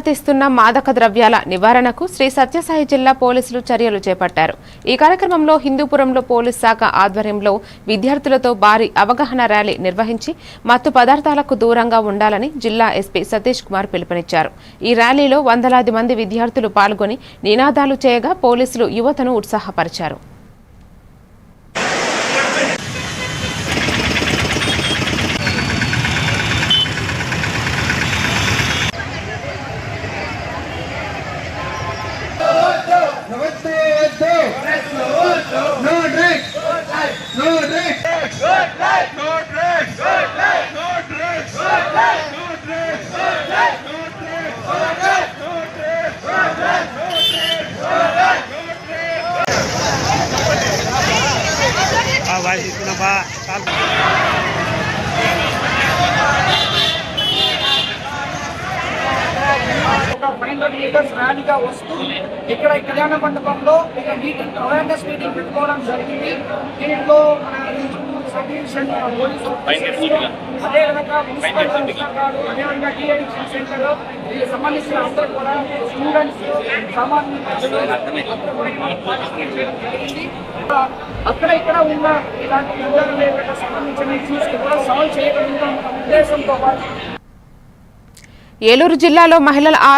అనుమతిస్తున్న మాదక ద్రవ్యాల నివారణకు శ్రీ సత్యసాయి జిల్లా పోలీసులు చర్యలు చేపట్టారు। ఈ కార్యక్రమంలో హిందూపురంలో పోలీస్ శాఖ ఆధ్వర్యంలో విద్యార్థులతో భారీ అవగాహన ర్యాలీ నిర్వహించి మత్తు పదార్థాలకు దూరంగా ఉండాలని జిల్లా ఎస్పీ సతీష్ కుమార్ పిలుపునిచ్చారు। ఈ ర్యాలీలో వందలాది మంది విద్యార్థులు పాల్గొని నినాదాలు చేయగా పోలీసులు యువతను ఉత్సాహపరిచారు। ఒక 500 మీటర్స్ ర్యాలీగా వస్తూ ఇక్కడ కళ్యాణ మండపంలో మీటింగ్ అవేర్నెస్ మీటింగ్ పెట్టుకోవడం జరిగింది। దీంట్లో అదేవిధంగా మున్సిపల్ అధికారులు, అదేవిధంగా డీఎడిక్షన్ సెంటర్ దీనికి సంబంధించిన అందరూ కూడా స్టూడెంట్స్, సామాన్య ప్రజలు అందరూ కూడా పార్టిసిపేట్ చేయడం జరిగింది। అక్కడ ఇక్కడ ఉన్న ఇలాంటి విధానాలకు సంబంధించిన ఇష్యూస్ కూడా సాల్వ్ చేయగలుగుతాం ఉద్దేశంతో పాటు ఏలూరు జిల్లాలో మహిళల